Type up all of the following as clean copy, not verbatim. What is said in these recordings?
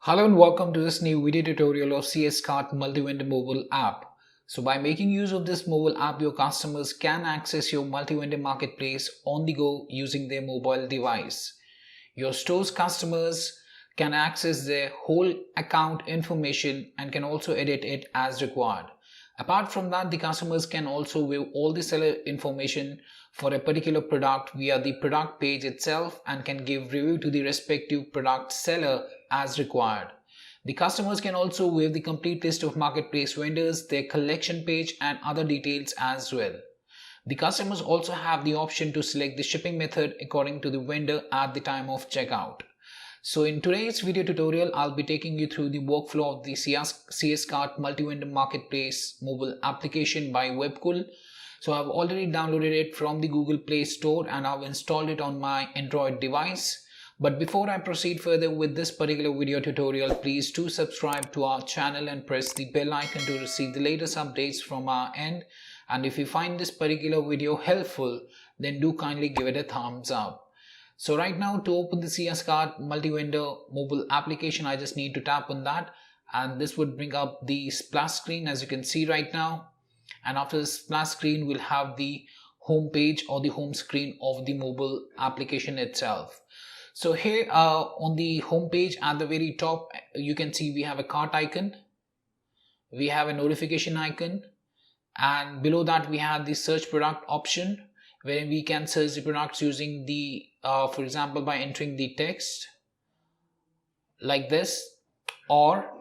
Hello and welcome to this new video tutorial of CS Cart multi-vendor mobile app. So by making use of this mobile app, your customers can access your multi-vendor marketplace on the go using their mobile device. Your store's customers can access their whole account information and can also edit it as required. Apart from that, the customers can also view all the seller information for a particular product via the product page itself and can give review to the respective product seller as required. The customers can also view the complete list of marketplace vendors, their collection page and other details as well. The customers also have the option to select the shipping method according to the vendor at the time of checkout. So in today's video tutorial, I'll be taking you through the workflow of the CS Cart multi-vendor marketplace mobile application by Webkul. So I've already downloaded it from the Google Play Store and I've installed it on my Android device. But before I proceed further with this particular video tutorial, please do subscribe to our channel and press the bell icon to receive the latest updates from our end. And if you find this particular video helpful, then do kindly give it a thumbs up. So right now, to open the CS Cart multi-vendor mobile application, I just need to tap on that and this would bring up the splash screen as you can see right now. And after the splash screen, we'll have the home page or the home screen of the mobile application itself. So here on the home page at the very top, you can see we have a cart icon, we have a notification icon, and below that we have the search product option, wherein we can search the products using the for example by entering the text like this, or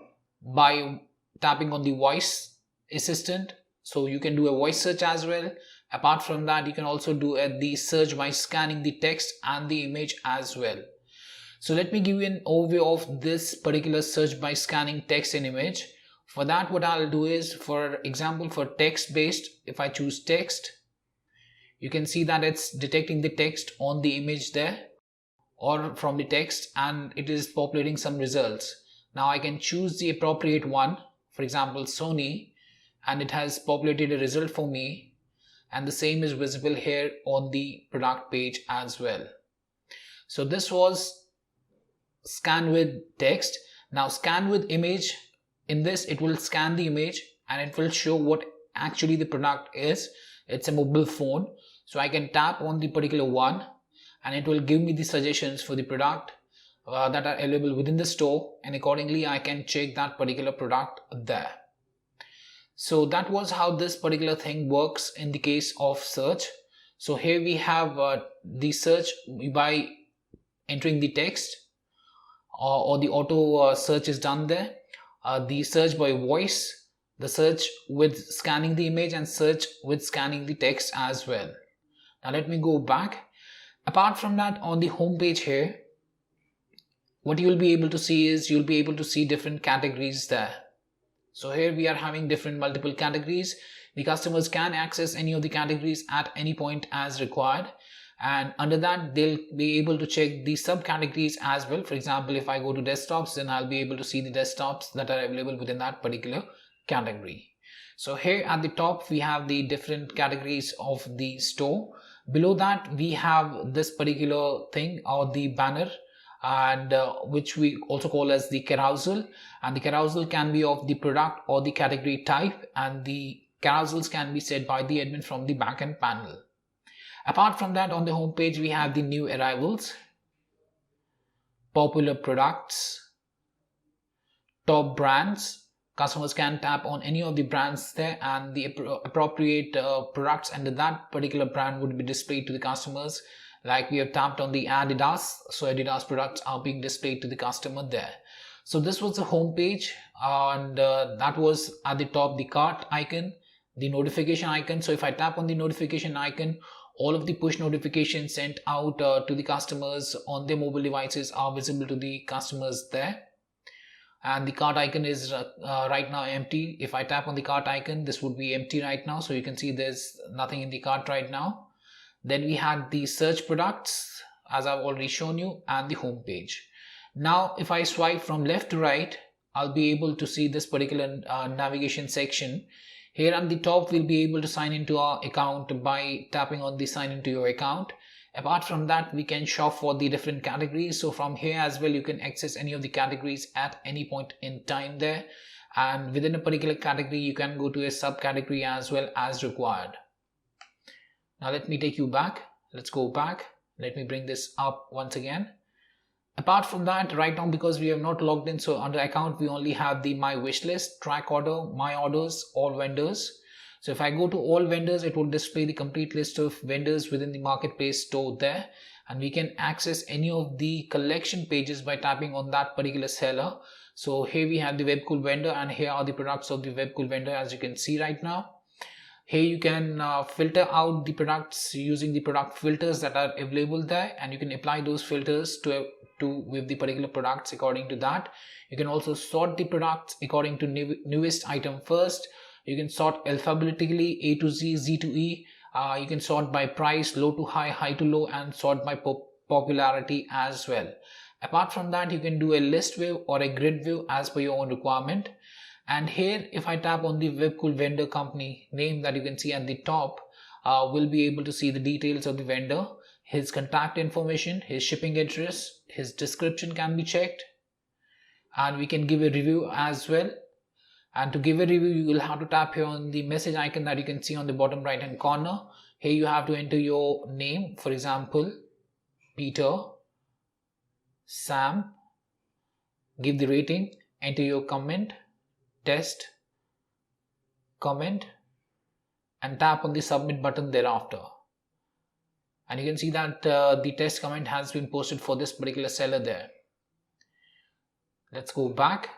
by tapping on the voice assistant, so you can do a voice search as well. Apart from that, you can also do the search by scanning the text and the image as well. So let me give you an overview of this particular search by scanning text and image. For that, what I'll do is, for example, for text based, if I choose text, you can see that it's detecting the text on the image there or from the text and it is populating some results. Now I can choose the appropriate one, for example Sony, and it has populated a result for me, and the same is visible here on the product page as well. So this was scan with text. Now scan with image. In this, it will scan the image and it will show what actually the product is. It's a mobile phone. So I can tap on the particular one and it will give me the suggestions for the product that are available within the store, and accordingly I can check that particular product there. So that was how this particular thing works in the case of search. So here we have the search by entering the text or the auto search is done there. The search by voice, the search with scanning the image, and search with scanning the text as well. Now let me go back. Apart from that, on the home page here, what you will be able to see is you'll be able to see different categories there. So here we are having different multiple categories. The customers can access any of the categories at any point as required, and under that they'll be able to check the subcategories as well. For example, if I go to desktops, then I'll be able to see the desktops that are available within that particular category. So here at the top we have the different categories of the store. Below that we have this particular thing or the banner, and which we also call as the carousel, and the carousel can be of the product or the category type, and the carousels can be set by the admin from the backend panel. Apart from that, on the home page we have the new arrivals, popular products, top brands. Customers can tap on any of the brands there and the appropriate products under that particular brand would be displayed to the customers. Like we have tapped on the Adidas, so Adidas products are being displayed to the customer there. So this was the home page, and that was at the top the cart icon, the notification icon. So if I tap on the notification icon, all of the push notifications sent out to the customers on their mobile devices are visible to the customers there. And the cart icon is right now empty. If I tap on the cart icon, this would be empty right now. So you can see there's nothing in the cart right now. Then we had the search products, as I've already shown you, and the home page. Now if I swipe from left to right, I'll be able to see this particular navigation section. Here at the top, we'll be able to sign into our account by tapping on the sign into your account. Apart from that, we can shop for the different categories. So from here as well, you can access any of the categories at any point in time there. And within a particular category, you can go to a subcategory as well as required. Now let me take you back. Let's go back. Let me bring this up once again. Apart from that, right now, because we have not logged in, so under account, we only have the my wish list, track order, my orders, all vendors. So if I go to all vendors, it will display the complete list of vendors within the marketplace store there. And we can access any of the collection pages by tapping on that particular seller. So here we have the Webkul vendor, and here are the products of the Webkul vendor, as you can see right now. Here you can filter out the products using the product filters that are available there, and you can apply those filters to with the particular products according to that. You can also sort the products according to newest item first. You can sort alphabetically A to Z, Z to E. You can sort by price, low to high, high to low, and sort by popularity as well. Apart from that, you can do a list view or a grid view as per your own requirement. And here, if I tap on the Webkul vendor company name that you can see at the top, we'll be able to see the details of the vendor, his contact information, his shipping address, his description can be checked, and we can give a review as well. And to give a review, you will have to tap here on the message icon that you can see on the bottom right hand corner. Here you have to enter your name, for example, Peter, Sam, give the rating, enter your comment, test, comment, and tap on the submit button thereafter. And you can see that the test comment has been posted for this particular seller there. Let's go back.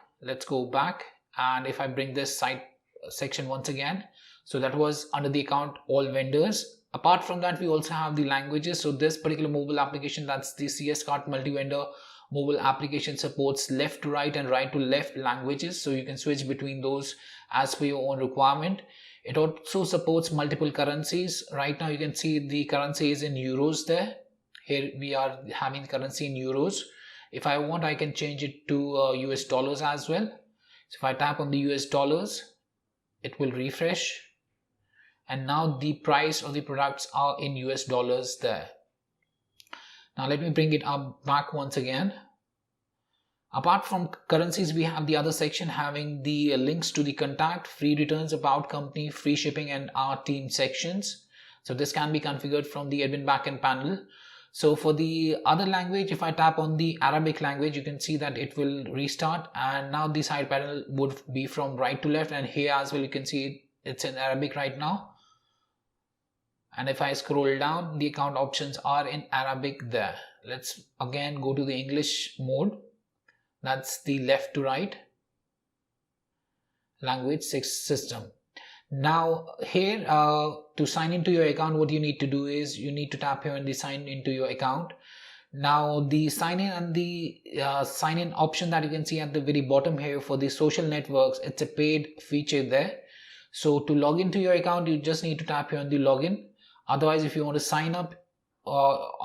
And if I bring this site section once again, so that was under the account all vendors. Apart from that, we also have the languages. So this particular mobile application, that's the CS Cart multi-vendor mobile application, supports left to right and right to left languages. So you can switch between those as per your own requirement. It also supports multiple currencies. Right now you can see the currency is in euros there. Here we are having the currency in euros. If I want, I can change it to US dollars as well. So if I tap on the US dollars, it will refresh. And now the price of the products are in US dollars there. Now let me bring it up back once again. Apart from currencies, we have the other section having the links to the contact, free returns, about company, free shipping, and our team sections. So this can be configured from the admin backend panel. So for the other language, if I tap on the Arabic language, you can see that it will restart, and now the side panel would be from right to left, and here as well you can see it's in Arabic right now. And if I scroll down, the account options are in Arabic there. Let's again go to the English mode. That's the left to right language system. Now here to sign into your account, what you need to do is you need to tap here on the sign into your account. Now the sign in and the sign in option that you can see at the very bottom here for the social networks, it's a paid feature there. So to log into your account, you just need to tap here on the login. Otherwise, if you want to sign up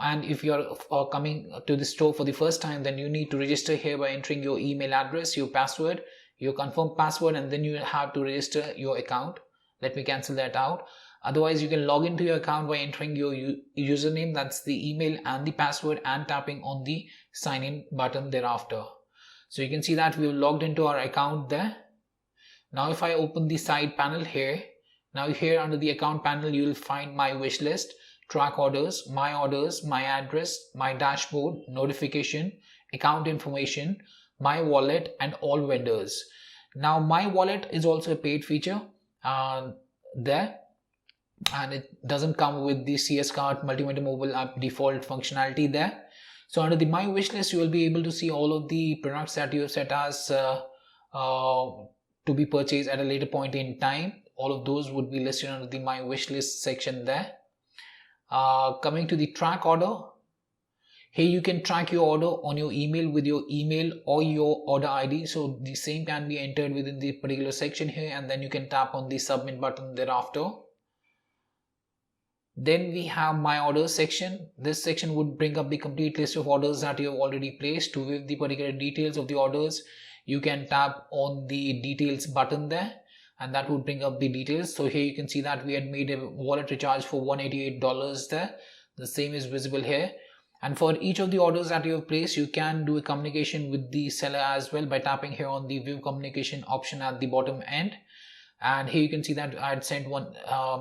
and if you're coming to the store for the first time, then you need to register here by entering your email address, your password, your confirmed password, and then you have to register your account. Let me cancel that out. Otherwise, you can log into your account by entering your username, that's the email and the password, and tapping on the sign in button thereafter. So you can see that we've logged into our account there. Now if I open the side panel here, now here under the account panel, you will find my wish list, track orders, my address, my dashboard, notification, account information, my wallet, and all vendors. Now my wallet is also a paid feature there, and it doesn't come with the CS Cart multi-vendor mobile app default functionality there. So under the my wish list, you will be able to see all of the products that you have set as to be purchased at a later point in time. All of those would be listed under the my wish list section there. Coming to the track order, here you can track your order on your email with your email or your order ID. So the same can be entered within the particular section here, and then you can tap on the submit button thereafter. Then we have my orders section. This section would bring up the complete list of orders that you have already placed. To view the particular details of the orders, you can tap on the details button there, and that would bring up the details. So here you can see that we had made a wallet recharge for $188 there. The same is visible here. And for each of the orders that you have placed, you can do a communication with the seller as well by tapping here on the view communication option at the bottom end. And here you can see that I had sent one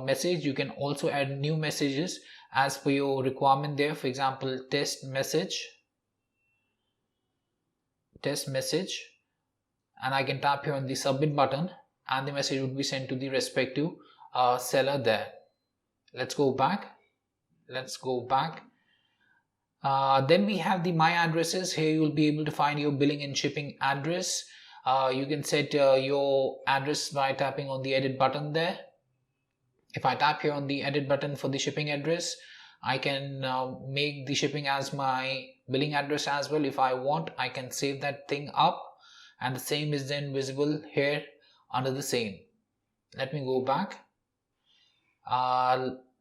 message. You can also add new messages as per your requirement there. For example, test message, and I can tap here on the submit button and the message would be sent to the respective seller there. Let's go back. Then we have the my addresses. Here you will be able to find your billing and shipping address. You can set your address by tapping on the edit button there. If I tap here on the edit button for the shipping address, I can make the shipping as my billing address as well. If I want, I can save that thing up, and the same is then visible here under the same. Let me go back.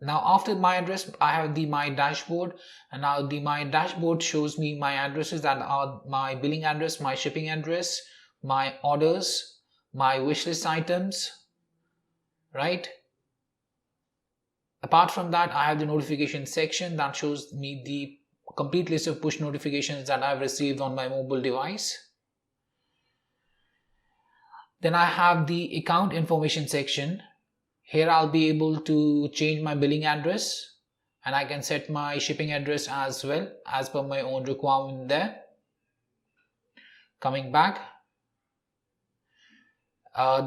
Now after my address, I have the my dashboard, and now the my dashboard shows me my addresses that are my billing address, my shipping address, my orders, my wishlist items, right? Apart from that, I have the notification section that shows me the complete list of push notifications that I've received on my mobile device. Then I have the account information section. Here I'll be able to change my billing address, and I can set my shipping address as well as per my own requirement there. Coming back,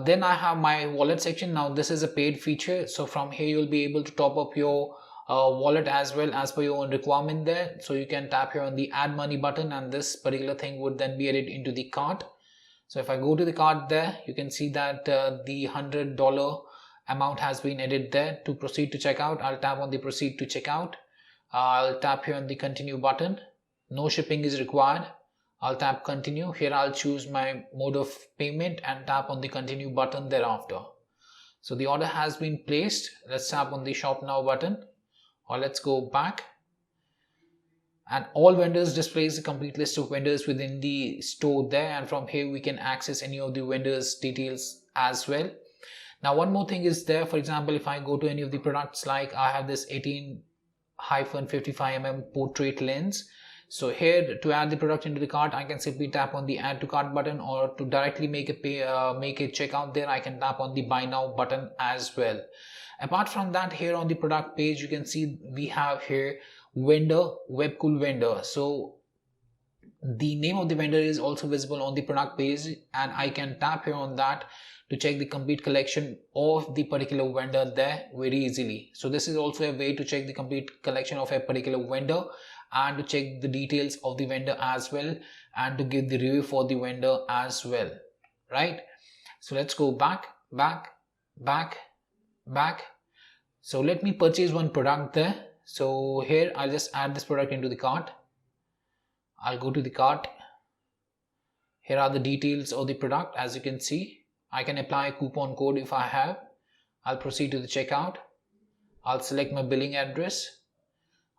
then I have my wallet section. Now this is a paid feature, so from here you'll be able to top up your wallet as well as per your own requirement there. So you can tap here on the add money button, and this particular thing would then be added into the cart. So if I go to the cart there, you can see that the $100 amount has been added there. To proceed to checkout, I'll tap on the proceed to checkout. I'll tap here on the continue button. No shipping is required. I'll tap continue. Here I'll choose my mode of payment and tap on the continue button thereafter. So the order has been placed. Let's tap on the shop now button, or let's go back. And all vendors displays a complete list of vendors within the store there, and from here we can access any of the vendors details as well. Now one more thing is there. For example, if I go to any of the products, like I have this 18-55mm portrait lens. So here, to add the product into the cart, I can simply tap on the add to cart button, or to directly make a checkout there, I can tap on the buy now button as well. Apart from that, here on the product page, you can see we have here vendor, Webkul vendor. So the name of the vendor is also visible on the product page, and I can tap here on that to check the complete collection of the particular vendor there very easily. So this is also a way to check the complete collection of a particular vendor, and to check the details of the vendor as well, and to give the review for the vendor as well, right? So let's go back. So let me purchase one product there. So here I'll just add this product into the cart. I'll go to the cart. Here are the details of the product. As you can see, I can apply a coupon code if I have. I'll proceed to the checkout. I'll select my billing address.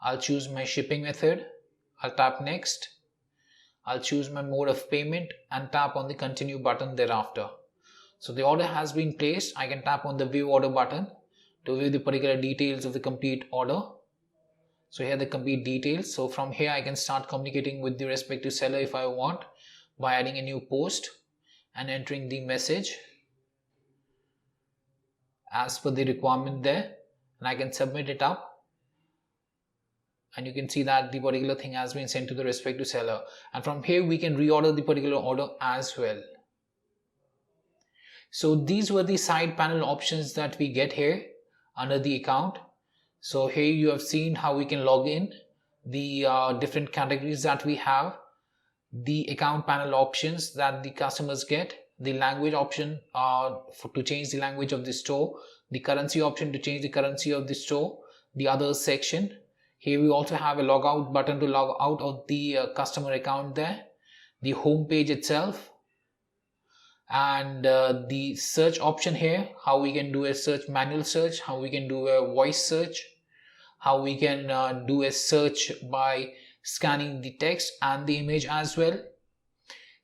I'll choose my shipping method. I'll tap next. I'll choose my mode of payment and tap on the continue button thereafter. So the order has been placed. I can tap on the view order button to view the particular details of the complete order. So here are the complete details. So from here I can start communicating with the respective seller if I want, by adding a new post and entering the message as per the requirement there, and I can submit it up. And you can see that the particular thing has been sent to the respective seller, and from here we can reorder the particular order as well. So these were the side panel options that we get here under the account. So here you have seen how we can log in, the different categories that we have, the account panel options that the customers get, the language option to change the language of the store, the currency option to change the currency of the store, the others section. Here we also have a logout button to log out of the customer account there, the home page itself, and the search option here, how we can do a search, manual search, how we can do a voice search, how we can do a search by scanning the text and the image as well.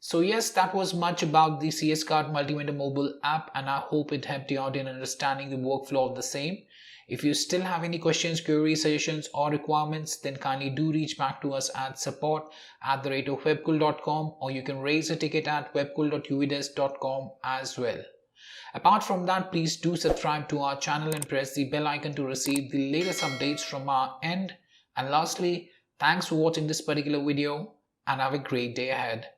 So yes, that was much about the CS Cart multi-vendor mobile app, and I hope it helped you out in understanding the workflow of the same. If you still have any questions, queries, suggestions, or requirements, then kindly do reach back to us at support@webkul.com, or you can raise a ticket at webkul.uedesk.com as well. Apart from that, please do subscribe to our channel and press the bell icon to receive the latest updates from our end. And lastly, thanks for watching this particular video and have a great day ahead.